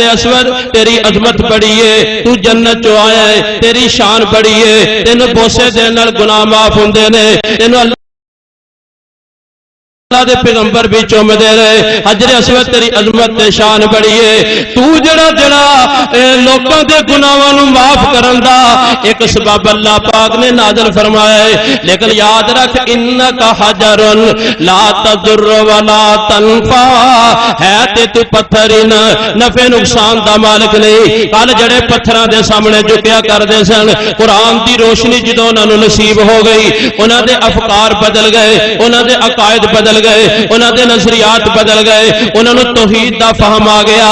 حجر اسود تیری عظمت بڑی ہے، تو جنت چو آیا ہے، تیری شان بڑی ہے، تینوں بوسے دین نال گناہ معاف ہوندے نے، تینوں اللہ دے پیغمبر بھی چوم دے رہے، حجر اسود تیری عظمت تے شان بڑی ہے، تو جڑا لوکاں دے گناہاں نوں معاف کرن دا ایک سبب اللہ پاک نے نازل فرمایا ہے، لیکن یاد رکھ انکا حجر لا تضر ولا تنفع، ہے تے تو پتھر نفع نقصان دا مالک نہیں۔ کل جڑے پتھراں دے سامنے جھکیا کردے سن، قرآن دی روشنی جدوں انہاں نوں نصیب ہو گئی، انہاں دے افکار بدل گئے، انہاں دے عقائد بدل گئے، انہاں دے نظریات بدل گئے، انہاں نوں توحید دا فہم آ گیا،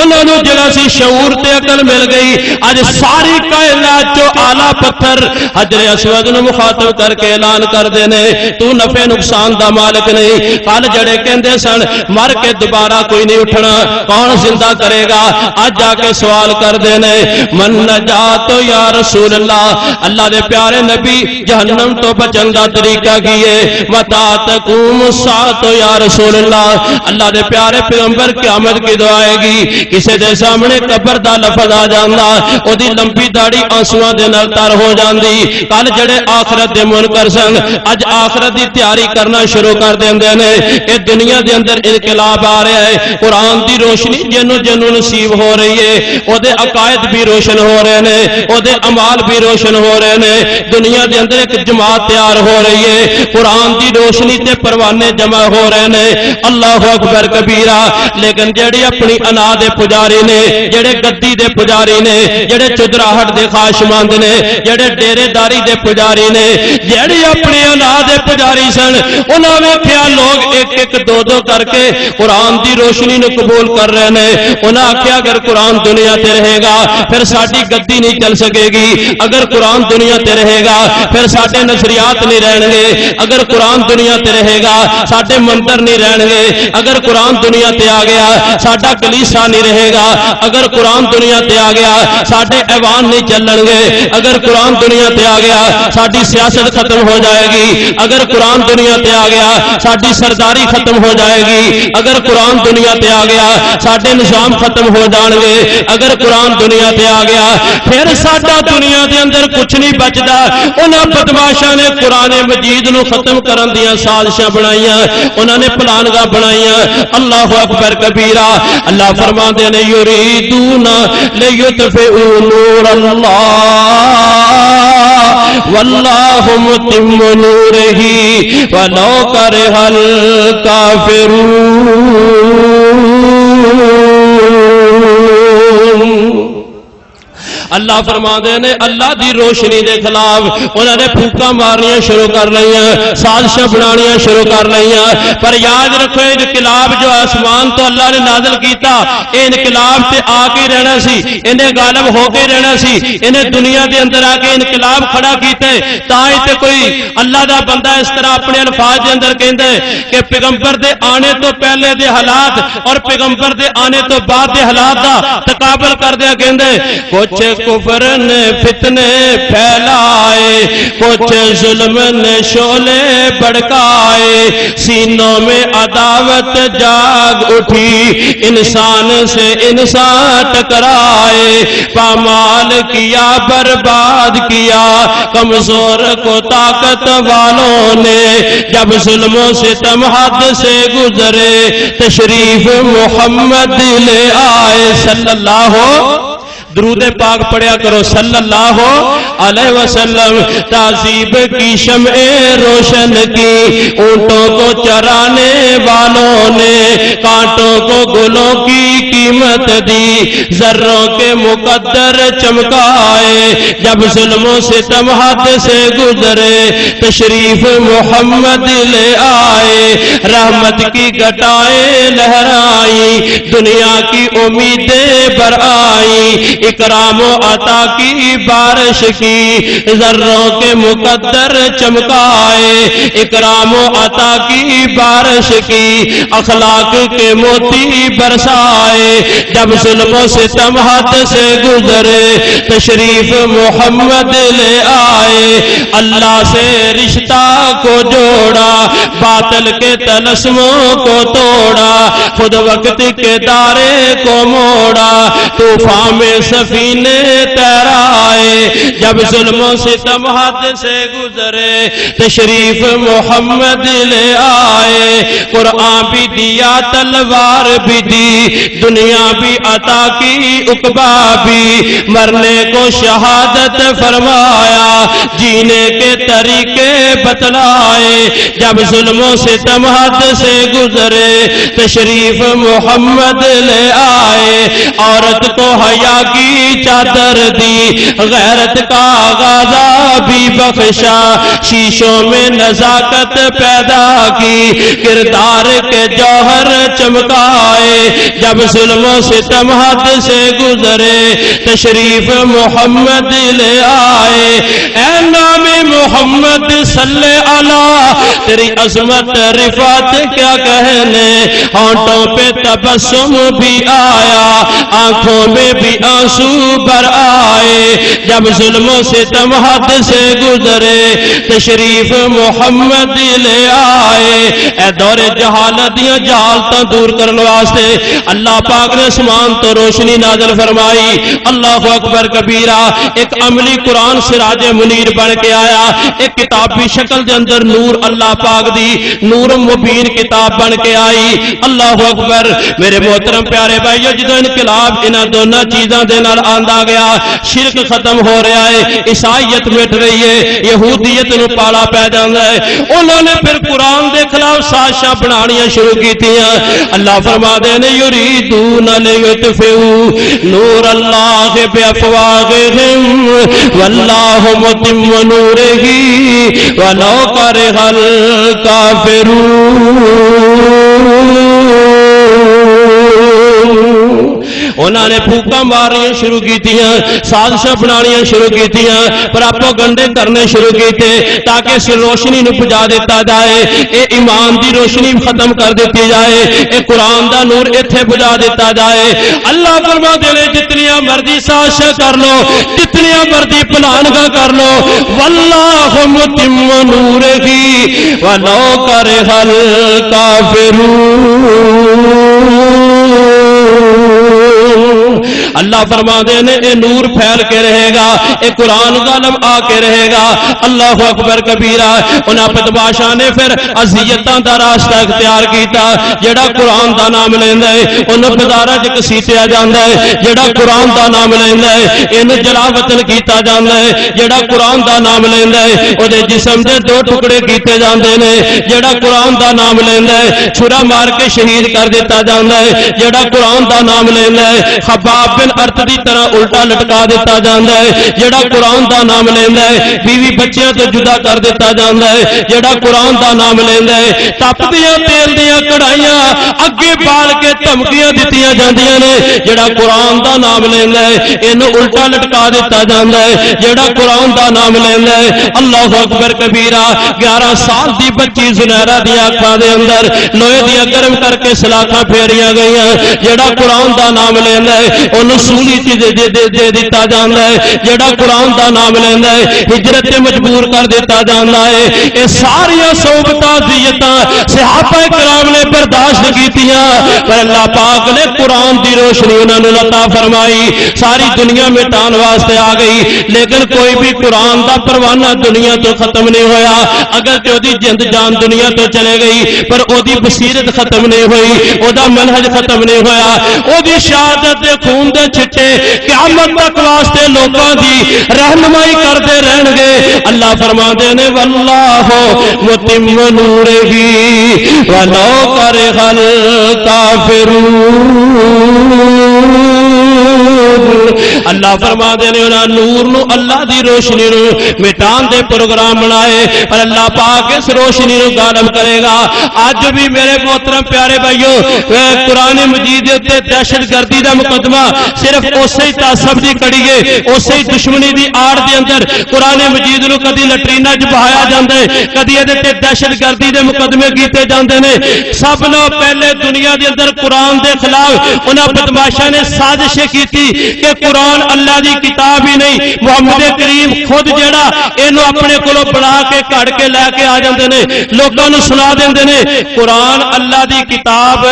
انہاں نوں جڑا سی شعور تے عقل مل گئی۔ اج ساری کائنات جو اعلی پتھر حجر اسود نوں مخاطب کر کے اعلان کردے نے تو نفع نقصان دا مالک نہیں۔ کل جڑے کہندے سن مر کے دوبارہ کوئی نہیں اٹھنا، کون زندہ کرے گا، اج جا کے سوال کردے نے من نجات یا رسول اللہ، اللہ دے پیارے نبی جہنم تو بچن دا طریقہ کیے، متا تقوم الساعۃ یا رسول اللہ، اللہ دے پیارے پیغمبر قیامت کی دعائے گی، کسے دے سامنے قبر دا لفظ آ جاندا، او دی لمبی داڑھی آنسواں دے نال تر ہو جاندی۔ کل جڑے آخرت دے منکر سن اج آخرت دی تیاری کرنا شروع کر دیندے نے، اے دنیا دے اندر انقلاب آ رہا ہے، قرآن دی روشنی جنوں نصیب ہو رہی ہے، او دے عقائد بھی روشن ہو رہے نے، او دے اعمال بھی روشن ہو رہے نے، دنیا دے اندر ایک جماعت تیار ہو رہی ہے، قرآن دی روشنی تے پروانے جمع ہو رہے نے، اللہ اکبر کبیرہ۔ لیکن جڑے اپنی انا دے پجاری نے، جڑے گدی دے پجاری نے، جڑے چدراہٹ دے خواہشمند نے، جڑے ڈیرے داری دے پجاری نے، جڑے اپنی انا دے پجاری سن، انہاں ویکھیا لوگ ایک ایک دو دو کر کے قرآن دی روشنی نو قبول کر رہے نے، انہاں آکھیا اگر قرآن دنیا تے رہے گا پھر ساڈی گدی نہیں چل سکے گی، اگر قرآن دنیا تے رہے گا پھر ساڈے نظریات نہیں رہن گے، اگر قرآن دنیا تے رہے گا ساڈے مندر نہیں رہن گے، اگر قرآن دنیا تے آ گیا ساڈا کلیسا نہیں رہے گا، اگر قرآن دنیا تے آ گیا ساڈے ایوان نہیں چلن گے، اگر قرآن دنیا تے آ گیا ساڈی سیاست ختم ہو جائے گی، اگر قرآن دنیا تے آ گیا ساڈی سرداری ختم ہو جائے گی، اگر قرآن دنیا تے آ گیا ساڈے نظام ختم ہو جان گے، اگر قرآن دنیا تے آ گیا پھر ساڈا دنیا دے اندر کچھ نہیں بچدا۔ انہاں بدماشاں نے قرآن مجید نو ختم کرن دیاں سازشاں بنائیاں، انہاں نے پلانگاں بنائیاں، اللہ اکبر کبیرہ۔ اللہ فرماندے نے یریدون لیطفئوا نور اللہ واللہ متم نورہ ولو کرہ الکافرون۔ اللہ فرماندے نے اللہ دی روشنی دے خلاف انہوں نے پھوکا مارنیاں شروع کر لئیاں، سازشاں بنانیاں شروع کر لئیاں، پر یاد رکھو انقلاب جو آسمان تو اللہ نے نازل کیتا، اے انقلاب تے آ کے رہنا سی، انہیں غالب ہو کے رہنا سی، انہیں دنیا دے اندر آ کے انقلاب کھڑا کیتے، تاں تے کوئی اللہ دا بندہ اس طرح اپنے الفاظ دے اندر کہندے کہ پیغمبر دے آنے تو پہلے دے حالات اور پیغمبر دے آنے تو بعد دے حالات دا تقابل کر دیا کہندے کچھ کفر نے فتنے پھیلائے، کچھ ظلم نے شعلے بڑکائے، سینوں میں عداوت جاگ اٹھی، انسان سے انسان ٹکرائے، پامال کیا برباد کیا کمزور کو طاقت والوں نے، جب ظلم و ستم حد سے گزرے تشریف محمد لے آئے صلی اللہ درود پاک پڑھیا کرو صلی اللہ علیہ وسلم۔ تعذیب کی شمع روشن کی اونٹوں کو چرانے والوں نے، کانٹوں کو گلوں کی قیمت دی، ذروں کے مقدر چمکائے، جب ظلم و ستم حد سے گزرے تشریف محمد لے آئے، رحمت کی گھٹائیں لہرائی، دنیا کی امیدیں برآئی، اکرام و عطا کی بارش کی، ذروں کے مقدر چمکائے، اکرام و عطا کی بارش کی، اخلاق کے موتی برسائے، جب ظلم و ستم حد سے گزرے تشریف محمد لے آئے، اللہ سے رشتہ کو جوڑا، باطل کے طلسموں کو توڑا، خود وقت کے دارے کو موڑا، طوفان میں سفینے تیرائے جب ظلم و ستم حد سے گزرے تشریف محمد لے آئے قرآن بھی دیا تلوار بھی دی دنیا بھی عطا کی عقبہ بھی مرنے کو شہادت فرمایا جینے کے طریقے بتلائے جب ظلم و ستم حد سے گزرے تشریف محمد لے آئے عورت کو حیا کی چادر دی غیرت کا غازہ بھی بخشا شیشوں میں نزاکت پیدا کی کردار کے جوہر چمکائے جب ظلم و ستم حد سے گزرے تشریف محمد لے آئے اے نام محمد صلی اللہ تیری عظمت رفعت کیا کہنے ہونٹوں پہ تبسم بھی آیا آنکھوں میں بھی آنسو بر آئے جب ظلم و ستم حد سے گزرے تشریف محمد لے آئے اے دور جہالت دیا جہالتاں دور کرنے واسطے اللہ پاک نے اسمان تو روشنی نازل فرمائی اللہ اکبر کبیرہ ایک عملی قرآن سراج منیر بن کے آیا ایک کتابی شکل دے اندر نور اللہ پاک دی نور مبین کتاب بن کے آئی اللہ اکبر میرے محترم پیارے بھائیو جدو انقلاب انہاں دونوں چیزاں دے نال آندا گیا شرک ختم ہو رہا ہے عیسائیت مٹ رہی ہے یہودیت نو پالا پی جاندا ہے انہوں نے پھر قرآن دے خلاف سازشاں بنانیاں شروع کیتیاں اللہ فرما دے نے یریدون لیطفئوا نور اللہ بافواہہم واللہ متم نورہ ولو کرہ الکافرون انہوں نے پھوکاں مارنیاں شروع کی تھیاں سازشاں بنانیاں شروع کی تھیاں پراپوگنڈے کرنے شروع کیتے تاکہ اس روشنی نو بجا دیتا جائے اے ایمان دی روشنی ختم کر دیتی جائے اے قرآن دا نور ایتھے بجا دیتا جائے اللہ فرما دے لے جتنیاں مرضی سازشاں کر لو جتنیاں مرضی پلانگاں کر لو واللہ متم نورہ ولو کرہ الکافرون اللہ فرما دے نے اے نور پھیل کے رہے گا اے قرآن غالب آ کے رہے گا اللہ اکبر کبیرہ انہاں بدماشاں نے پھر اذیتاں دا راستہ اختیار کیتا جڑا قرآن دا نام لیندا ہے انہاں بازاراں وچ گھسیٹیا جاندا ہے جڑا قرآن دا نام لیندا ہے اینوں جلا وطن کیتا جاندا ہے جڑا قرآن دا نام لیندا ہے او دے جسم دے دو ٹکڑے کیتے جاندے نے جڑا قرآن دا نام لیندا ہے چھرا مار کے شہید کر دیتا جاندا ہے جڑا قرآن دا نام لیندا ہے خباب بن ارت دی طرح الٹا لٹکا دیتا جاندا ہے جڑا قرآن دا نام لیندا ہے بیوی بچیاں تو جدا کر دیتا جاندا ہے جڑا قرآن دا نام لیندا ہے تپدیاں تیل دیاں کڑھائیاں اگے بال کے دھمکیاں دتیاں جاندیاں نے جڑا قرآن دا نام لیندا ہے اینو الٹا لٹکا دیتا جاندا ہے جڑا قرآن دا نام لیندا ہے اللہ اکبر کبیرہ 11 سال دی بچی زنیرہ دی اکھاں دے اندر لوہے دیاں گرم کر کے سلاخاں پھیریاں گئیاں جڑا قرآن دا نام لیندا ہے انہوں سولی چیز دے دیتا جاندا ہے جڑا قرآن دا نام لیندا ہے ہجرت مجبور کر دیتا جاندا ہے اے ساریاں صحبتاں ذیتاں صحابہ کرام نے برداشت کیتیاں پر اللہ پاک نے قرآن دی روشنی انہاں نوں عطا فرمائی ساری دنیا مٹان واسطے آ گئی لیکن کوئی بھی قرآن دا پروانہ دنیا تو ختم نہیں ہویا اگر تے اودی جند جان دنیا تو چلے گئی پر اودی بصیرت ختم نہیں ہوئی اودا منہج ختم نہیں ہویا اودی شہادت دے خون دے چھٹے قیامت تک واسطے لوگاں دی رہنمائی کرتے رہن گے اللہ فرما دے نے واللہ متم نورہ ولو کرہ الکافرون اللہ فرما دے نے انہاں نور نو اللہ دی روشنی نو مٹان دے پروگرام بنائے اور اللہ پاک اس روشنی نو غالب کرے گا آج بھی میرے محترم پیارے بھائیو قرآن مجید تے دہشت گردی دا مقدمہ صرف اسی تعصب دی کڑی ہے اسی دشمنی دی آڑ دے اندر قرآن مجید نو کدی لٹرینا چ بہایا جاندا ہے کدی ادھے تے دہشت گردی دے مقدمے کیتے جاندے نے سب نو پہلے دنیا دے اندر قرآن دے خلاف انہاں بدماشاں نے سازشیں کیتی کہ قرآن اللہ دی کتاب ہی نہیں محمد کریم خود جڑا اینو اپنے کولوں بنا کے کڑ کے لے کے آ جاندے نے لوکاں نو سنا دیندے نے قرآن اللہ دی کتاب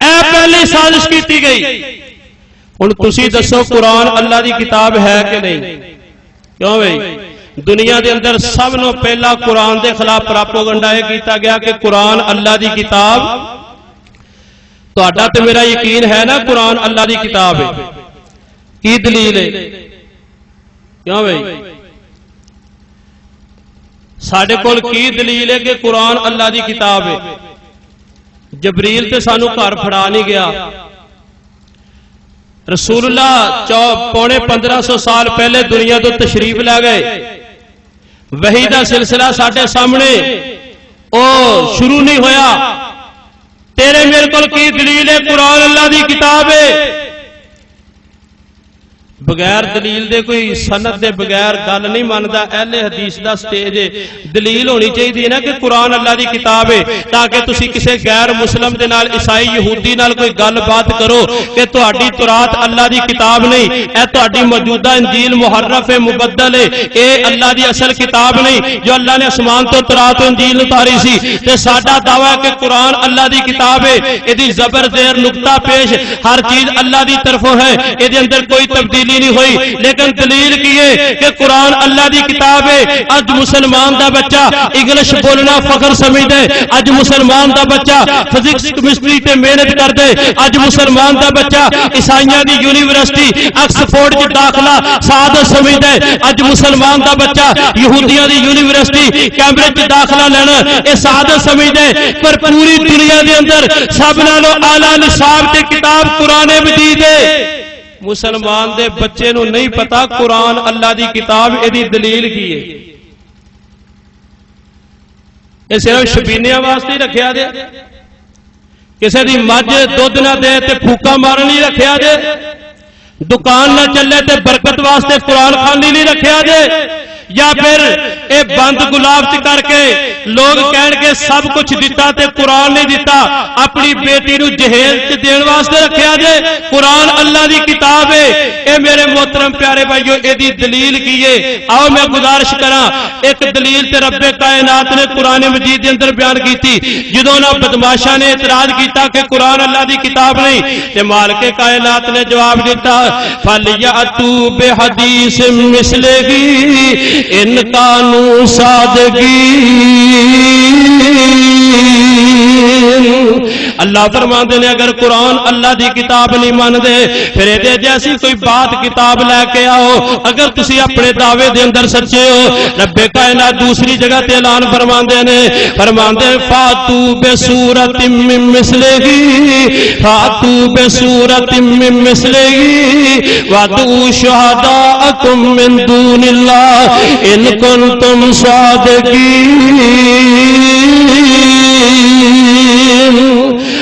اے پہلی سازش کی گئی. ہن تسی دسو قرآن اللہ دی کتاب ہے کہ نہیں؟ کیوں بھائی دنیا دے اندر سب نو پہلا قرآن دے خلاف پراپوگنڈا یہ کیتا گیا کہ قرآن اللہ دی کتاب. تہاڈا تے میرا یقین ہے نا قرآن اللہ دی کتاب ہے. کی دلیل ہے؟ کیوں بھائی ساڈے کول کی دلیل ہے کہ قرآن اللہ دی کتاب ہے؟ جبریل تے سانو گھر پھڑا نہیں گیا. رسول اللہ پونے 1500 سال پہلے دنیا تو تشریف لے گئے. وحی دا سلسلہ ساڈے سامنے او شروع نہیں ہویا. تیرے میرے کول کی دلیل ہے قرآن اللہ دی کتاب ہے؟ بغیر دلیل دے کوئی سند دے بغیر گل نہیں ماندا. اہل حدیث دا سٹیج ہے. دلیل ہونی چاہیے نا کہ قرآن اللہ دی کتاب ہے تاکہ تسی کسے غیر مسلم دے نال عیسائی یہودی نال کوئی گل بات کرو کہ تہاڈی تورات اللہ دی کتاب نہیں، اے تہاڈی موجودہ انجیل محرف ہے مبدل ہے، اے اللہ دی اصل کتاب نہیں جو اللہ نے اسمان تو تورات و انجیل اتاری سی. تے ساڈا دعویٰ ہے کہ قرآن اللہ دی کتاب ہے. ایدی زبر زیر نقطہ پیش ہر چیز اللہ دی طرفوں ہے. ایدے اندر کوئی تبدیلی نہیں ہوئی. لیکن دلیل کی ہے کہ قرآن اللہ دی کتاب ہے. اج مسلمان دا بچہ انگلش بولنا فخر سمجھ دے. اج مسلمان دا بچہ فزکس کیمسٹری تے محنت کر دے. اج مسلمان دا بچہ عیسائیاں دی یونیورسٹی آکسفورڈ وچ داخلہ سعادت سمجھ دے. اج مسلمان دا بچہ یہودیاں دی یونیورسٹی کیمبرج وچ داخلہ لینا اے سعادت سمجھ دے. پر پوری دنیا دے اندر سب نالوں اعلی نصاب تے کتاب قرآن مجید ہے. مسلمان دے بچے نو نہیں پتا قرآن اللہ دی کتاب ایدی دلیل کی ہے. یہ صرف شبینیاں واسطے ہی رکھیا دے. کسی دی مجھ دودھ نہ دے تے پھوکا مارن ہی رکھیا دے. دکان نہ چلے تے برکت واسطے قرآن خانی نہیں رکھیا دے. یا پھر اے بند گلاب چ کر کے لوگ کہن کے سب کچھ دیتا تے قرآن نہیں دیتا. اپنی بیٹی نو جہیز تے دین واسطے رکھیا جے. قرآن اللہ دی کتاب ہے. اے میرے محترم پیارے بھائیو ایدی دلیل کی ہے. آؤ میں گزارش کراں ایک دلیل تے رب کائنات نے قرآن مجید دے اندر بیان کیتی. جدوں نہ بدماشاں نے اعتراض کیتا کہ قرآن اللہ دی کتاب نہیں تے مالک کائنات نے جواب دیتا فَلْيَأْتُوا بِحَدِيثٍ مِثْلِهِ ان کانوا صادقین. اللہ فرماندے نے اگر قرآن اللہ دی کتاب نہیں مان دے پھر اے جیسی کوئی بات کتاب لے کے آؤ اگر تسی اپنے دعوے دے اندر سچے ہو. رب کائنات دوسری جگہ تے اعلان فرماندے نے فرماندے فاتو بسورۃ من مثلہ فاتو بسورۃ من مثلہ وادعوا شہداءکم من دون اللہ ان کنتم صادقین.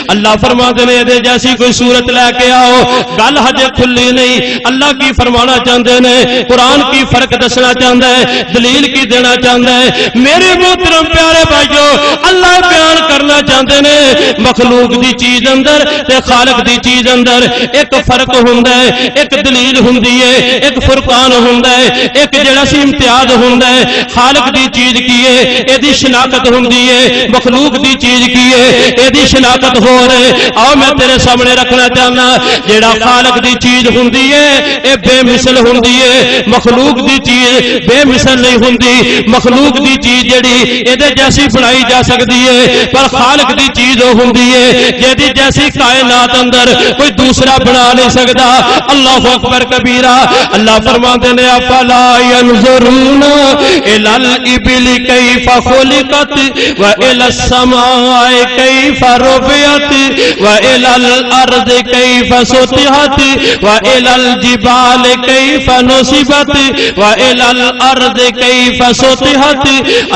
اللہ فرماتے ہیں دے جیسی کوئی صورت لے کے آؤ. گل ہجے کھلی نہیں. اللہ کی فرمانا چاہتے ہیں قرآن کی فرق دسنا چاہتا ہے دلیل کی دینا چاہتا ہے. میرے محترم پیارے بھائیو اللہ بیان کرنا چاہتے ہیں مخلوق دی چیز اندر تے خالق دی چیز اندر ایک فرق ہوندا ہے. ایک دلیل ہوندی ہے ایک فرقان ہوندا ہے ایک جڑا سی امتیاز ہوندا ہے. خالق دی چیز کی ہے ایدی شناخت ہوندی ہے. مخلوق دی چیز کی ہے ایدی شناخت ہو رہے. آؤ میں تیرے سامنے رکھنا چاہنا جیڑا خالق دی چیز ہوندی ہے اے بے مثل ہوندی ہے. مخلوق دی چیز بے مثل نہیں ہوندی. مخلوق دی چیز جیڑی ایدے جیسی بنائی جا سکتی ہے پر خالق دی چیز ہوندی ہے جیدی جیسی کائنات اندر کوئی دوسرا بنا نہیں سکتا. اللہ اکبر کبیرہ. اللہ فرماتے ہیں افلا ينظرون الى الابل كيف خلقت والى السماء كيف رفعت وإلى الأرض كيف سطحت وإلى الجبال كيف نصبت وإلى الأرض كيف سطحت.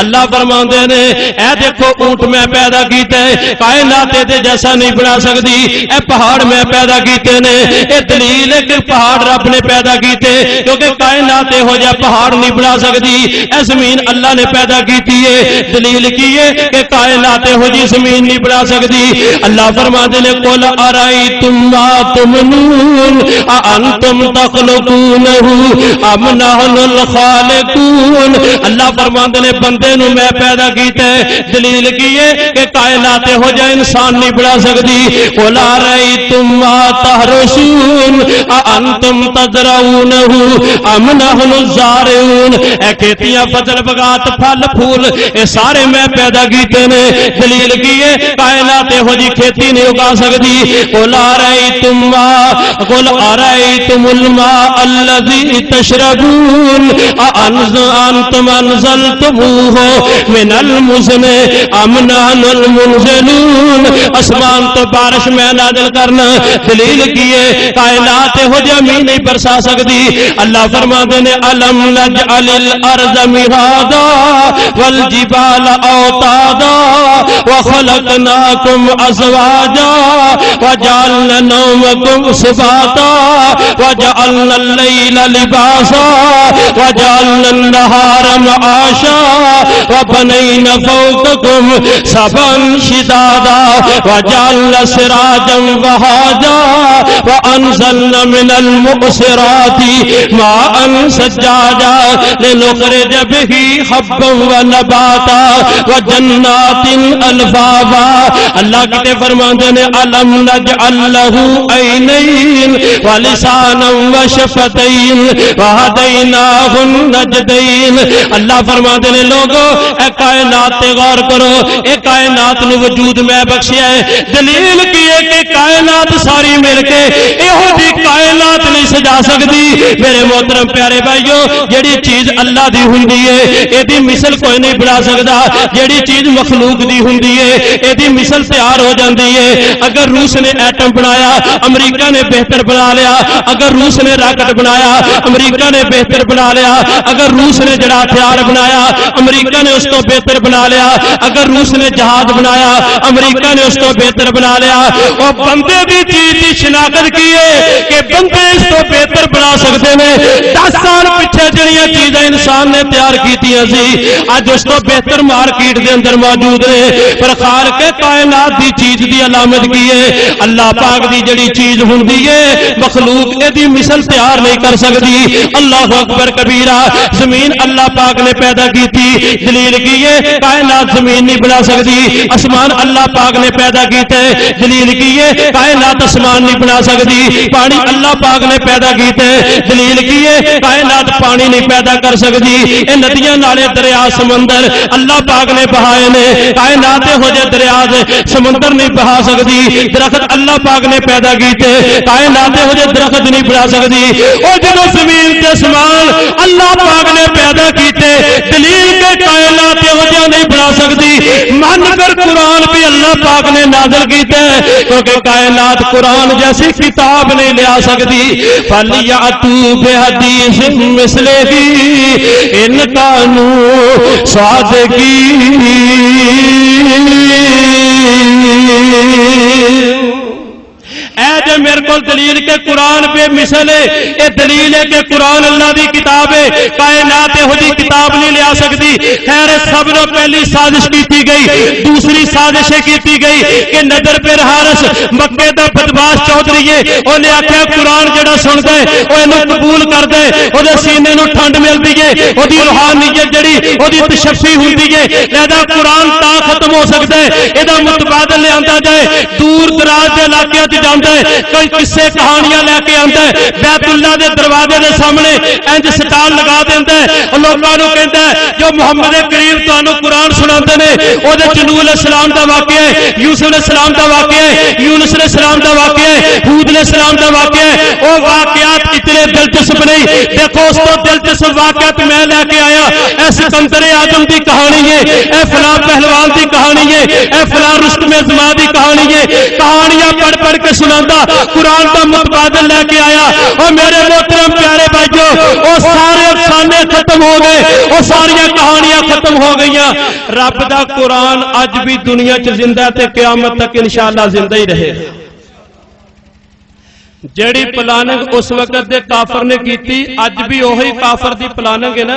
اللہ فرماندے نے اے دیکھو اونٹ میں پیدا کیتے کائنات دے جیسا نہیں بنا سکتی. اے پہاڑ میں پیدا کیتے نے. اے دلیل ہے کہ پہاڑ رب نے پیدا کیتے کیونکہ کائنات ہو جا پہاڑ نہیں بنا سکتی. اے زمین اللہ نے پیدا کیتی ہے. دلیل کی ہے کہ کائنات ہو جی زمین نہیں بنا سکتی. اللہ اللہ فرماتے ہیں قل ارائیتم ما تمنون اانتم تخلقونہ ام نحن الخالقون. اللہ فرماتے ہیں بندے نو میں پیدا کیتا ہے، دلیل کی ہے کہ کائنات ہو جائے انسان نہیں بنا سکتی. قل ارائیتم ما تحرثون اانتم تزرعونہ ام نحن الزارعون. اے کھیتیاں فصل بغات پھل پھول اے سارے میں پیدا کیتے نے، دلیل کی ہے کائنات ہو جی کھیتی نہیں اگا سکتی. قل ارائیتم الماء الذی تشربون اانتم انزلتموہ من المزن ام نحن المنزلون. اسمان تو بارش میں نازل کرنا، دلیل کی ہے کائنات ہو زمین نہیں برسا سکتی. اللہ فرماتے ہیں الم نجعل الارض مہادا والجبال اوتادا وخلقناکم ازواجا وجعلنا نومکم سباتا وجعلنا اللیل لباسا وجعلنا النہار معاشا وبنینا فوقکم سبعا شدادا وجعلنا سراجا وہاجا وانزلنا من المعصرات ماء سجاجا لنخرج به حبا ونباتا وجنات الفافا. اللہ کہتے فرماتے ہیں الم نجعل له عینین ولسانا وشفتین وہدیناہ النجدین. اللہ فرماتے ہیں لوگو اے کائنات تے غور کرو، اے کائنات نو وجود میں بخشیا ہے، دلیل کی ہے کہ کائنات ساری مل کے یہو جی کائنات نہیں سجا سکتی. میرے محترم پیارے بھائیو، جیڑی چیز اللہ دی ہوندی ہے ایدی مثل کوئی نہیں بنا سکتا. جیڑی چیز مخلوق دی ہوندی ہے ایدی مثل تیار ہو جاندی ہے. اگر روس نے ایٹم بنایا امریکہ نے بہتر بنا لیا، اگر روس نے راکٹ بنایا امریکہ نے بہتر بنا لیا، اگر روس نے جڑا ہتھیار بنایا امریکہ نے اس کو بہتر بنا لیا، اگر روس نے جہاز بنایا امریکہ نے اس کو بہتر بنا لیا. اور بندے دی چیز کی شناخت کی ہے کہ بندے اس کو بہتر بنا سکتے ہیں. 10 سال پیچھے جڑیاں چیزیں انسان نے تیار کیتیاں سی اج اس کو بہتر مارکیٹ دے اندر موجود ہے. پر خالق کائنات دی چیز دی علامت کی ہے اللہ پاک دی جڑی چیز ہوندی ہے مخلوق دی مثل تیار نہیں کر سکتی. اللہ اکبر کبیرہ. زمین اللہ پاک نے پیدا کی تھی، دلیل کی ہے کائنات زمین نہیں بنا سکتی. آسمان اللہ پاک نے پیدا کیتے، دلیل کی ہے کائنات آسمان نہیں بنا سکتی. پانی اللہ پاک نے پیدا کیتے، دلیل کی ہے کائنات پانی نہیں پیدا کر سکتی. اے ندیاں نالے دریا سمندر اللہ پاک نے بہائے نے، کائنات ہو جائے دریا سمندر نہیں بہا سکتی. درخت اللہ پاک نے پیدا کیتے، کائنات ہو جائے درخت نہیں بنا سکتی. اور جدو زمین تے آسمان اللہ پاک نے پیدا کیتے، دلیل کے کائنات ہو جائے نہیں بنا سکتی. مان کر قرآن بھی اللہ پاک نے نازل کیتے کیونکہ کائنات قرآن جیسی کتاب نہیں لے آ سکتی. فَلْيَأْتُوا بِحَدِيثٍ مِثْلِهِ إِنْ كَانُوا صَادِقِينَ. اے جو میرے کو دلیل کے قرآن پہ مثل ہے، یہ دلیل ہے کہ قرآن اللہ دی کتاب ہے، کائنات ہو جی کتاب نہیں لے آ سکتی. خیر سب نے پہلی سازش کی گئی، دوسری سازش کی گئی کہ نظر پہ حارث مکے دا بدماش چودھری ہے، انہیں آخیا قرآن جڑا سنتا ہے وہ انہوں قبول کر دے، وہ سینے نو ٹھنڈ ملتی ہے، وہ روحانیت جڑی وہ تشفی ہوتی ہے، لہذا قرآن تا ختم ہو سکتا ہے یہ متبادل لے آتا جائے. دور دراز کے علاقے جانا ہے، کوئی قصے کہانیاں لے کے آتا ہے، بیت اللہ دے دروازے دے سامنے انج سٹال لگا دیتا ہے، لوگوں کو کہتا ہے جو محمد کریم تانوں قرآن سناتے ہیں وہ نوح علیہ السلام دا واقعہ ہے، یوسف علیہ السلام دا واقعہ ہے، یونس علیہ السلام دا واقعہ ہے، ہود علیہ السلام دا واقعہ ہے. وہ واقعات اتنے دلچسپ نہیں. دیکھو اس کو دلچسپ واقعات میں لے کے آیا. اے سکندر اعظم دی کہانی ہے، اے فلاں پہلوان دی کہانی ہے، اے فلاں رستم زمان دی کہانی ہے. کہانیاں پڑھ پڑھ کے سناتا قرآن کا متبادل لے کے آیا. اور میرے محترم پیارے بھائیو وہ سارے افسانے ختم ہو گئے، وہ ساری کہانیاں ختم ہو گئی. رب دا قرآن اج بھی دنیا چ زندہ تے قیامت تک انشاءاللہ زندہ ہی رہے. جیڑی پلاننگ اس وقت دے کافر نے کیتی اج بھی وہی کافر دی پلاننگ ہے نا.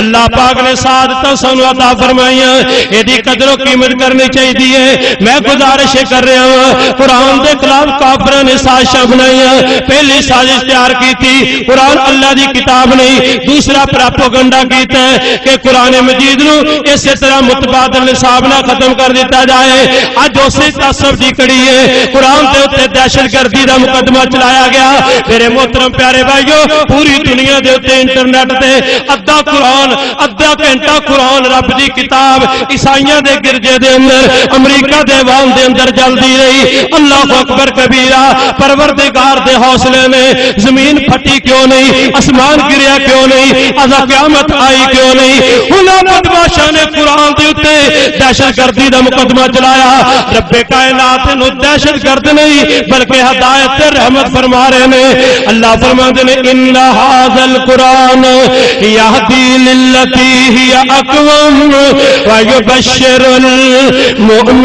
اللہ پاک نے سعادت سانو عطا فرمائیاں، ایدی قدر و قیمت کرنی چاہیے۔ میں گزارش کر رہا ہوں، قرآن دے خلاف کافراں نے سازشاں بنائیاں، پہلی سازش تیار کی تھی قرآن اللہ دی کتاب نہیں، دوسرا پراپوگنڈا کیتا ہے کہ قرآن مجید نو اسی طرح متبادل نصاب نہ ختم کر دیتا جائے۔ اج اسی تعصب دی کڑی ہے، قرآن دے اوتے دہشت گردی دا مقدمہ چلایا گیا۔ میرے محترم پیارے بھائیو، پوری دنیا دے اوتے انٹرنیٹ تے ادھا قرآن، ادھا گھنٹہ قرآن رب دی کتاب عیسائیاں دے گرجے دے اندر، امریکہ دے عوام دے اندر جلدی رہی۔ اللہ اکبر کبیرہ، پروردگار دے حوصلے نے زمین پھٹی کیوں نہیں، آسمان گریا کیوں نہیں، عذاب قیامت آئی کیوں نہیں؟ انہاں بدماشاں نے قرآن دے اوتے دہشت گردی دا مقدمہ چلایا۔ رب کائنات نو دہشت گرد نہیں بلکہ ہدایت تے رحمت فرما رہے نے۔ اللہ فرماندے نے ان ھذا القرآن یہدی للتی ہی اقوم ویبشر المؤمنین۔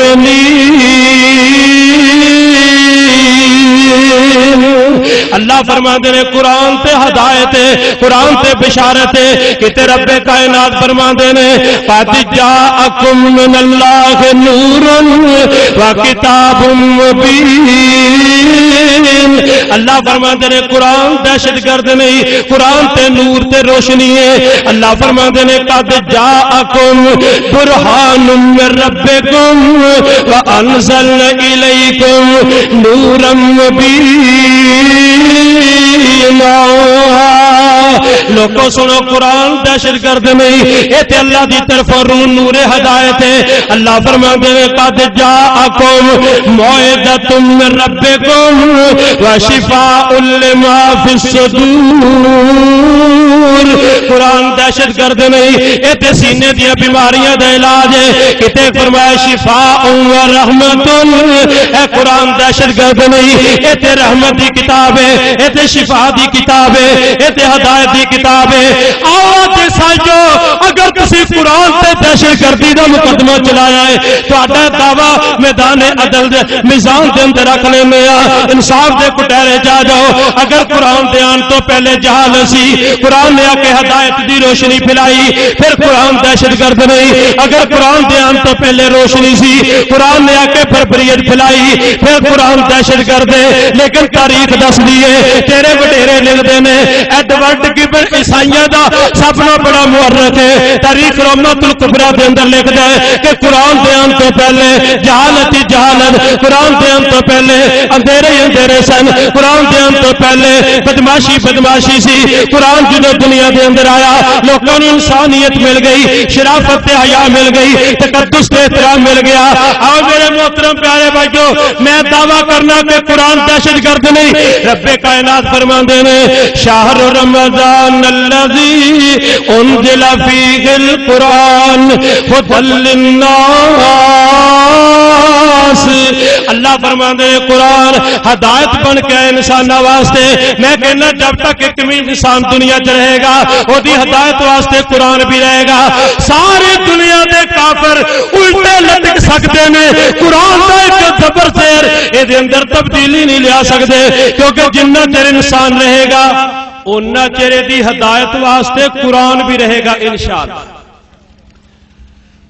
اللہ فرماندے نے قرآن تے ہدایت ہے، قرآن تے بشارت ہے کہ تے رب کائنات فرماندے نے قد جاءکم من اللہ نور وکتاب مبین۔ اللہ فرماندے نے قرآن دہشت گرد نہیں، قرآن تے نور تے روشنی ہے۔ اللہ فرماندے نے قد جاءکم برہان من ربکم وانزلنا الیکم نورا مبین۔ لوگوں سنو، قرآن دہشت گرد نہیں، یہ تے اللہ دی طرفوں نور ہدایت ہے۔ اللہ فرماندے نے قد جاءکم موعظۃ من ربکم وشفاء لما فی الصدور۔ قرآن دہشت گرد نہیں، یہ تے سینے دیا بیماریاں دا علاج ہے۔ کتے فرمایا شفاء و رحمت، اے قرآن دہشت گرد نہیں، یہ تے رحمت دی کتاب ہے، یہ تے شفا دی کتاب ہے، یہ تے ہدایت دی کتاب ہے۔ آؤ تے سائجو، اگر تسی قرآن تے دہشت گردی دا مقدمہ چلایا ہے، تہاڈا دعویٰ میدان عدل دے میزان دے اندر رکھ لینے آ، انصاف دے کٹہرے جا جاؤ۔ اگر قرآن دے آن تو پہلے جہالت سی، قرآن نے آ کے ہدایت دی روشنی پھیلائی، پھر قرآن دہشت گرد نہیں۔ اگر قرآن دے آن تو پہلے روشنی سی، قرآن نے آ کے بربریت پھیلائی، پھر قرآن دہشت گرد ہے۔ لیکن تاریخ دس دیے تیرے وڈیرے لکھتے ہیں، ایڈورڈ گبن عیسائیاں دا سب نہ بڑا مورخ ہے، تاریخ رومت الکبریٰ دے اندر لکھتا ہے کہ قرآن دے آن تو پہلے جہالت ہی جہالت، قرآن دے آن تو پہلے اندھیرے ہی اندھیرے سن، قرآن دے آن تو پہلے بدماشی بدماشی سی۔ قرآن جدو دنیا دے اندر آیا، لوگوں نے انسانیت مل گئی، شرافت تے حیا مل گئی، تقدس تے احترام مل گیا۔ آؤ میرے محترم پیارے بھائیو، میں دعویٰ کرنا کہ قرآن دہشت گرد نہیں۔ رب کائنات فرماندے نے شہر رمضان الذی انزل فیہ القرآن ھدی للناس۔ اللہ فرماندے نے قرآن ہدایت بن کے انساناں واسطے۔ میں کہنا جب تک ایک بھی انسان دنیا چ رہے گا، وہی ہدایت واسطے قرآن بھی رہے گا۔ ساری دنیا دے کافر الٹے لٹک سکتے نے، قرآن دا ایک زبر زیر اے دے اندر تبدیلی نہیں لیا سکتے، کیونکہ جنہ چر انسان رہے گا انہ چر دی ہدایت واسطے قرآن بھی رہے گا انشاءاللہ۔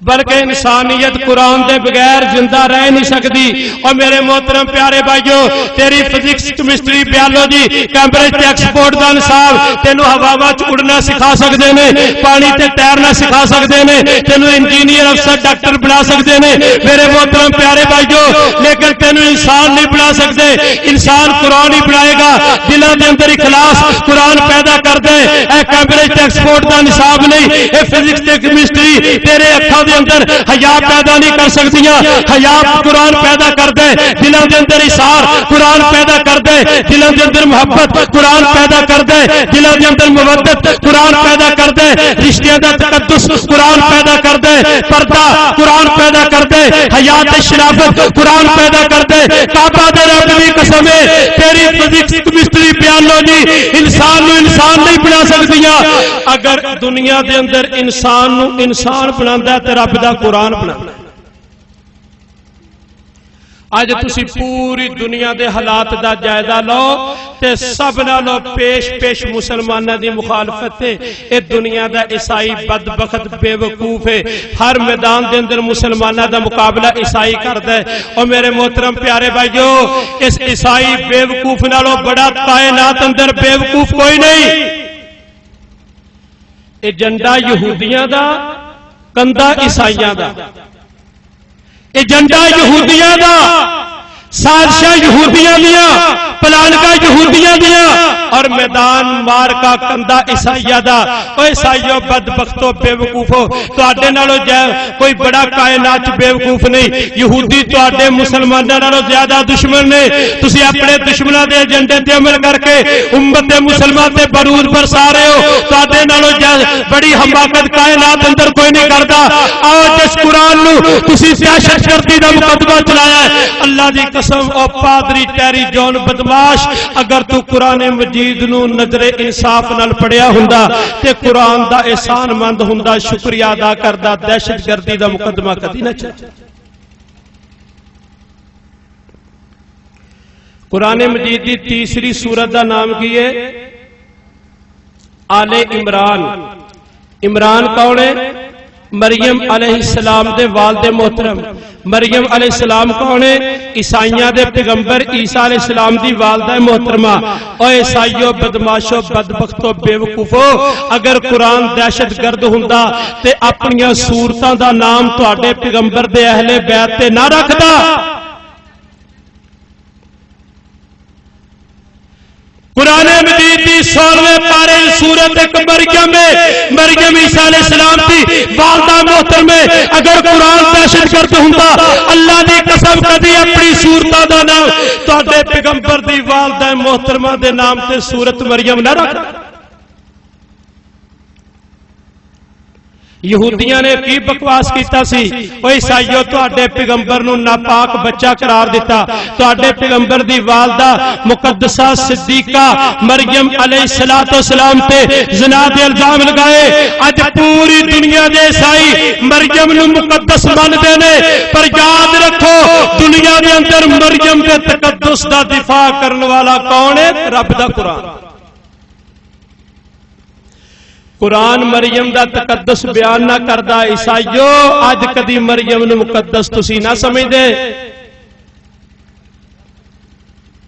بلکہ انسانیت قرآن دے بغیر زندہ رہ نہیں سکتی۔ اور میرے محترم پیارے بھائیو، تیری فزکس کیمسٹری بیالوجی کیمبرج تے ایکسفورڈ دا نصاب تینوں ہوا وچ اڑنا سکھا سکتے ہیں، پانی تے تیرنا سکھا سکتے ہیں، تینوں انجینئر افسر ڈاکٹر بنا سکتے ہیں میرے محترم پیارے بھائیو، لیکن تینوں انسان نہیں بنا سکتے۔ انسان قرآن ہی بنائے گا، دلوں دے اندر اخلاص قرآن پیدا کر دے۔ اے کیمبرج تے ایکسفورڈ دا نصاب نہیں، اے فزکس تے کیمسٹری تیرے اکھاں اندر حیا پیدا نہیں کر سکتیاں۔ حیا قرآن پیدا کر دے، دلوں دے اندر اثار قرآن پیدا کر دے، دلوں دے اندر محبت قرآن پیدا کر دے، دلوں دے اندر مودت قرآن پیدا کر دے، رشتیاں دا تقدس قرآن پیدا کر دے، پردہ قرآن پیدا کر دے، حیات شرافت قرآن پیدا کر دے۔ کعبہ دے رب دی قسم ہے، تیری فزکس کیمسٹری بیالوجی انسان نو انسان نہیں بنا سکتیاں۔ اگر دنیا دے اندر انسان نو انسان بناتا ہے تے رب دا قرآن بنا۔ اج تسی پوری دنیا دے حالات دا جائزہ لو، تے سب نالوں پیش مسلمانہ دی مخالفت ہے. اے دنیا دا عیسائی بدبخت بے وقوف ہے. ہر میدان دے اندر مسلمانہ دا مقابلہ عیسائی کردا ہے. اور میرے محترم پیارے بھائیو، اس عیسائی بے وقوف نالوں بڑا کائنات اندر بے وقوف کوئی نہیں. ایجنڈا یہودیاں دا، کندھا عیسائیاں دا. ایجنڈا یہودیاں دا، سازشاں یہودیاں دیاں، پلانکا یہودیاں دیاں، اور میدان مار کا کندھا عیسائیاں دا. او عیسائیو بدبختو بے وقوفو، تواڈے نالوں کوئی بڑا کائنات بے وقوف نہیں. یہودی تواڈے مسلماناں نالوں زیادہ دشمن نے. تسی اپنے دشمناں دے ایجنڈے تے عمل کر کے امت مسلمان تے برود برسا رہے ہو. تواڈے نالوں بڑی حماقت کائنات اندر کوئی نہیں کردا. آؤ جس قرآن نو تسی دہشت گردی دا مقدمہ چلایا ہے، اللہ دی قسم او پادری ٹیری جون بدماش، اگر تو قرآن مجید نو نظر انصاف نال پڑھیا ہوندا تے قرآن دا احسان مند ہوندا، شکریہ ادا کردا، دہشت گردی دا مقدمہ کدی نہ چلا. قرآن مجید دی تیسری سورت دا نام کی ہے آل عمران. عمران کون ہے؟ مریم علیہ السلام دے والد محترم. مریم علیہ السلام کون ہے؟ عیسائیاں دے پیغمبر عیسیٰ علیہ السلام دی والدہ محترمہ. او عیسائیو بدماشو بدبختو بے وقوفو، اگر قرآن دہشت گرد ہوندا تے اپنیاں سورتاں دا نام تواڈے پیغمبر دے اہل بیت تے نہ رکھدا. قرآن مجید دی 16ویں پارے سورت ایک مریم ہے، مریم عیسیٰ علیہ السلام دی والدہ محترم ہے. اگر قرآن دہشت گرد ہوندا، اللہ دی قسم کدی اپنی سورتاں دا نام تواڈے پیغمبر دی والدہ محترمہ دے نام تے سورت مریم نہ رکھدا. یہودیاں نے کی بکواس کیتا سی؟ او عیسائیو تواڈے پیغمبر نو ناپاک بچہ قرار دیتا. تواڈے پیغمبر دی والدہ مقدسہ صدیقہ مریم علیہ السلام تے زنا دے الزام لگائے. اج پوری دنیا دے عیسائی مریم نو مقدس مانتے نے، پر یاد رکھو دنیا دے اندر مریم دے تقدس دا دفاع کرنے والا کون ہے؟ رب دا قرآن. قرآن مریم دا تقدس بیان نہ کردا. عیسائیو اج کدی مریم نو مقدس تسی نہ سمجھدے.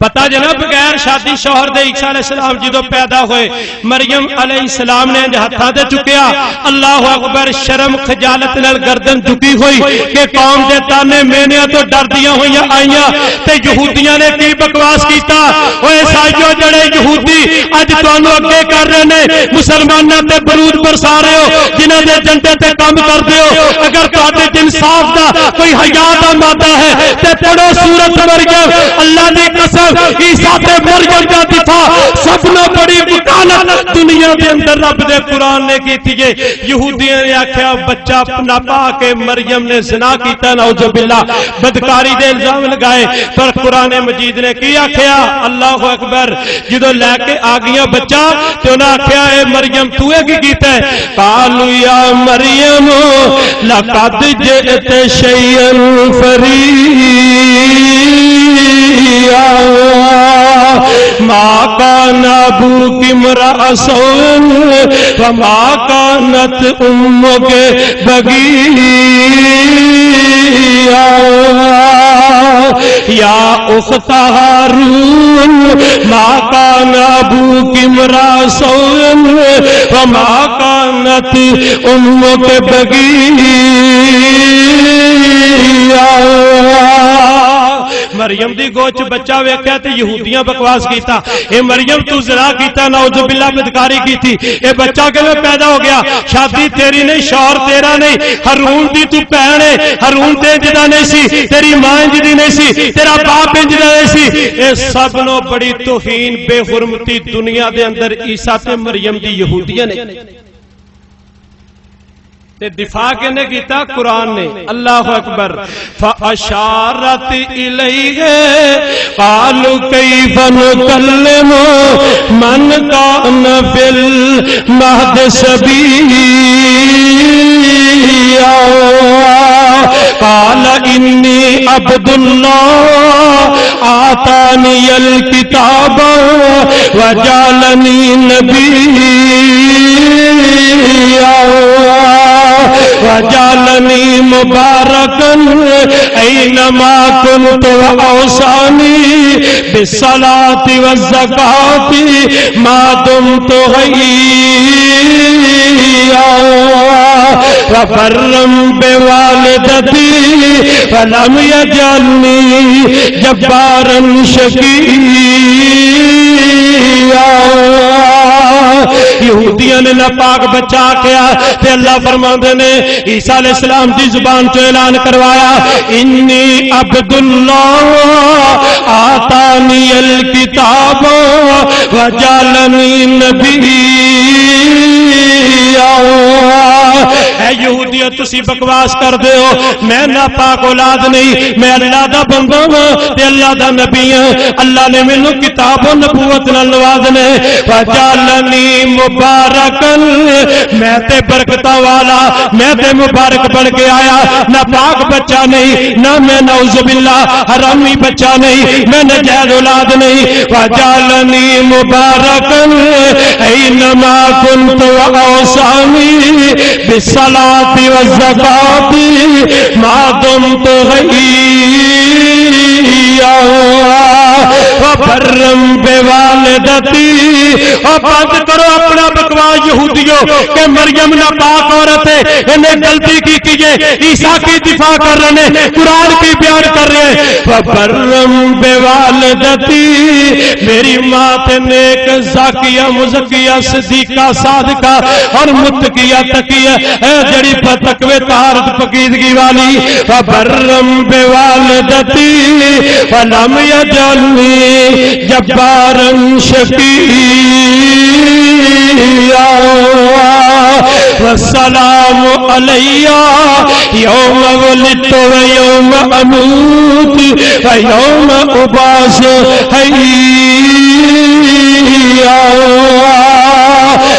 پتا جنا بغیر شادی شوہر دے عیسیٰ علیہ السلام جدو پیدا ہوئے مریم علیہ السلام نے ہتھاں تے چکیا. اللہ اکبر. شرم خجالت نال گردن جھکی ہوئی کہ قوم دے تانے مینیاں تو ڈردیاں ہوئیاں آئیاں تے یہودیاں نے کی بکواس کیتا. او عیسائیو جڑے یہودی اج تانوں اگے کر رہے نے، مسلماناں تے برود برسا رہے ہو، جنہاں دے جنڈے تے کام کردے ہو، اگر تہاڈے تے انصاف دا کوئی حیا دا مادہ ہے تے پڑھو سورۃ مریم. اللہ دی قسم عیسیٰ تے مریم کا دفاع سب نے بڑی وکالت دنیا دے اندر رب دے قرآن نے کی تھی. یہودیاں نے آکھیا بچہ ناپاک ہے، مریم نے زنا کیتا، نعوذ باللہ، بدکاری دے الزام لگائے. پر قرآن مجید نے کی آکھیا؟ اللہ اکبر. جدو لے کے آ گیا بچہ تے انہاں آکھیا اے مریم تو کی کیتا ہے؟ قالوا یا مریم لقد جئت شیئا فریا ما كان ابوك امرأ سوء وما كانت امك بغيا یا اخت ہارون ما كان ابوك امرأ سوء وما كانت امك بغيا. مریم دی گوچ بچہ ویکھیا تے یہودیاں بکواس کیتا اے مریم تو زنا کیتا، نعوذ باللہ بدکاری کیتی. اے بچہ کیویں پیدا ہو گیا؟ شادی تیری نہیں، شوہر تیرا نہیں، ہارون دی تو بہن ہے، ہارون تے جدا نہیں سی، تیری ماں جدی نہیں سی، تیرا باپ جدا نہیں سی. اے سب نو بڑی توہین بے حرمتی دنیا دے اندر عیسیٰ تے مریم دی یہودیاں نے تے دفاع کنے کیتا؟ قرآن نے. اللہ اکبر. فاشارت الیہ قالوا کیف نکلم من کان فی المہد صبیا قال انی عبد اللہ آتانی الکتاب وجعلنی نبیا وجعلنی مبارکا اینما کنت واوصانی بالصلاة والزکاة ما دمت حیا وبرا بوالدتی ولم یجعلنی جبارا شقیا یہودیاں نے ناپاک بچہ کیا تے اللہ فرماندے نے عیسیٰ علیہ السلام دی زبان تو اعلان کروایا انی عبداللہ آتانی الکتاب وجعلنی نبیا اے یہودیت تسی بکواس کر دے ہو میں ناپاک اولاد نہیں میں اللہ دا بندہ ہوں تے اللہ دا نبی ہوں اللہ نے مینوں کتاب و نبوت نال نوازنے وجعلنی مبارکن میں تے برکتاں والا میں تے مبارک بن کے آیا نہ پاک بچہ نہیں نہ میں نعوذ باللہ حرامی بچہ نہیں میں ناجائز اولاد نہیں وجعلنی مبارکن اینما کنت واوصانی بالصلاة والزکاة ما دمت حیا وبرا بوالدتی اور بات کرو اپنا بکواس یہودیوں کہ مریم ناپاک عورت ہے انہیں غلطی کی کیجئے عیسیٰ کی دفاع کر رہے ہیں قرآن کی بیان کر رہے ہیں وبرا بوالدتی میری ماں تے نیک زاکیہ مزکیہ صدیقہ صادقہ اور متقیہ تقیہ جڑی تقوی طہارت پاکیزگی والی وبرا بوالدتی ولم یجعلنی جبارا شقیا والسلام علی یوم ولدت ویوم اموت ویوم ابعث حیا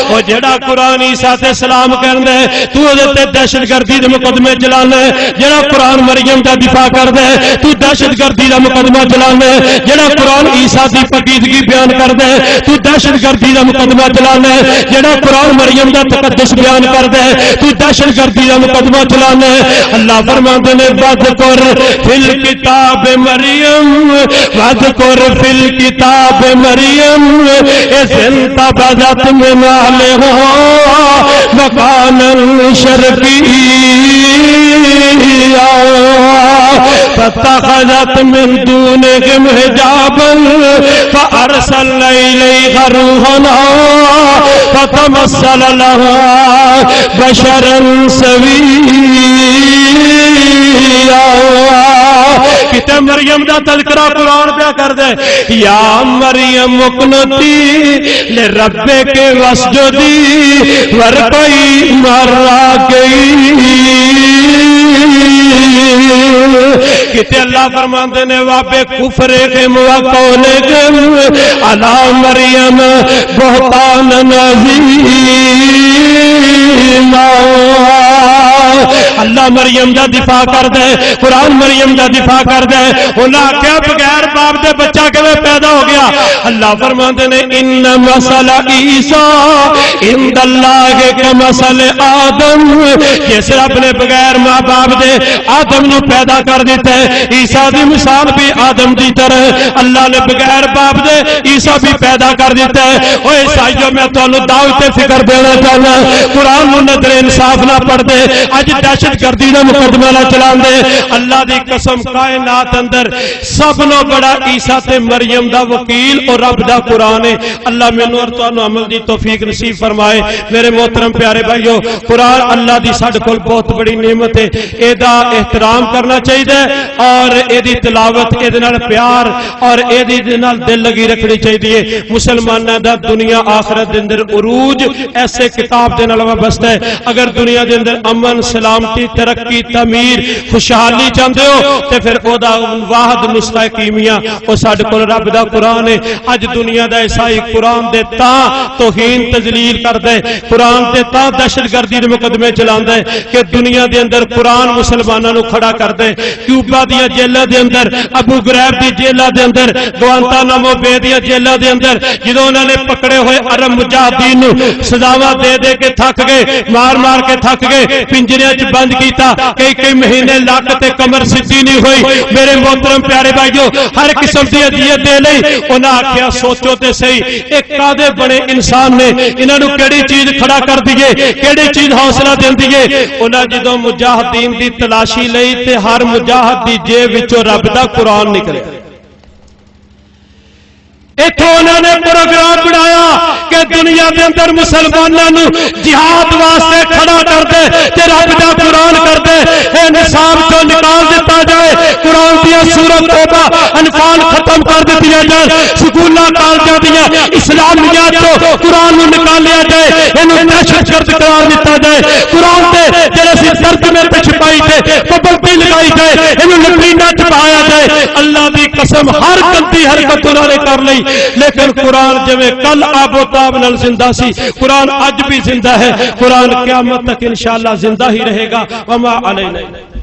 وہ جڑا قرآن عیسیٰ تے سلام کردا ہے تو اودے تے دہشت گردی دے مقدمے چلانا ہے جڑا قرآن مریم دا دفاع کردا ہے تو دہشت گردی دا مقدمہ چلانا ہے جڑا قرآن عیسیٰ دی پاکیزگی بیان کردا ہے تو دہشت گردی دا مقدمہ چلانا ہے جڑا قرآن مریم دا تقدس بیان کردا ہے تو دہشت گردی دا مقدمہ چلانا ہے اللہ فرماندے نے وذکر فی الکتاب مریم وذکر فی الکتاب مریم اذ انتبذت من مکانا شرقیا فاتخذت من دونهم حجابا فارسلنا الیها روحنا فتمثل لها بشرا سویا کتے مریم دا تذکرہ قرآن پہ کر دے یا مریم مقنتی لربک واسجدی ورقی مراکعی کتے اللہ فرماندے نے وابے کفرکم وقولکم علی مریم بہتان عظیما اللہ مریم دا دفاع کر دے قرآن مریم دا دفاع کر دے انہاں کیا بغیر باپ دے بچہ کے پیدا ہو گیا اللہ فرماندے نے ان مثل عیسیٰ عند اللہ کمثل آدم جس رب نے بغیر ماں باپ دے آدم نو پیدا کر دیتا ہے عیسیٰ دی مثال بھی آدم دی طرح اللہ نے بغیر باپ دے عیسیٰ بھی پیدا کر دیتا ہے اوہ عیسائیوں میں تو انہوں دعوت فکر دینا چاہنا قرآن نو نظر انصاف نہ پڑھ دے اج دہشت گردی دا مقدمہ نہ چلان دے اللہ دی قسم کائنات اندر سب نو بڑا عیسیٰ تے مریم دا وکیل اور رب دا قرآن ہے اللہ مینوں اور تانوں عمل دی توفیق نصیب فرمائے میرے محترم پیارے بھائیو قرآن اللہ دی ساڈے کول بہت بڑی نعمت ہے اے دا احترام کرنا چاہیے اور اے دی تلاوت اے دے نال پیار اور اے دی نال دل لگی رکھنی چاہیے مسلماناں دا دنیا آخرت دے اندر عروج ایسے کتاب دے نال وابستہ ہے اگر دنیا دے اندر امن سلامتی ترقی تعمیر خوشحالی چاہتے ہو تے پھر او دا واحد نسخہ کیمیا او ساڈے کول رب دا قرآن ہے اج دنیا دا عیسائی قرآن دے تاں توہین تذلیل کر دے قرآن دے تاں دہشت گردی دے مقدمے چلاندا ہے کہ دنیا دے اندر قرآن مسلماناں نو کھڑا کر دے کیوبا دیا جیلاں دے اندر ابو غریب دی جیلاں دے اندر گوانتانامو بے دیا جیلاں دے اندر جدوں انہاں نے پکڑے ہوئے عرب مجاہدین نو سزاواں دے دے کے تھک گئے مار مار کے تھک گئے پنجرے وچ بند کیتا کئی مہینے لاک تے کمر سدھی نہیں ہوئی میرے محترم پیارے بھائیو ہر قسم دی اذیت دے لئی انہاں آکھیا سوچو تے صحیح ایک کادے بڑے انسان نے انہاں نو کیڑی چیز کھڑا کر دیے کیڑی چیز حوصلہ دیندی ہے انہاں جدوں مجاہدین دی تلاشی لئی تے ہر مجاہد دی جیب وچوں رب دا قرآن نکلے اتھوں انہوں نے پروگرام بنایا کہ دنیا کے اندر مسلمانوں جہاد واسطے کھڑا کر دے تے رب دا قرآن کر دے اے نصاب جو نکال دیتا جائے قرآن دیا سورت توبہ انفال ختم کر دیتی جائے سکولاں کالجاں دیا اسلامیات تو قرآن نو نکال لیا جائے انہوں دہشت گرد قرار دیتا جائے قرآن تے جڑے سی ترجمے تے چھپائی تے پابندی لگائی جائے انہوں لکڑیاں چھپایا جائے اللہ دی قسم ہر گندی حرکت انہوں نے کر لئی لیکن قرآن جویں کل آب و تاب نال زندہ سی قرآن اج بھی زندہ ہے قرآن قیامت تک انشاءاللہ زندہ ہی رہے گا وما علینا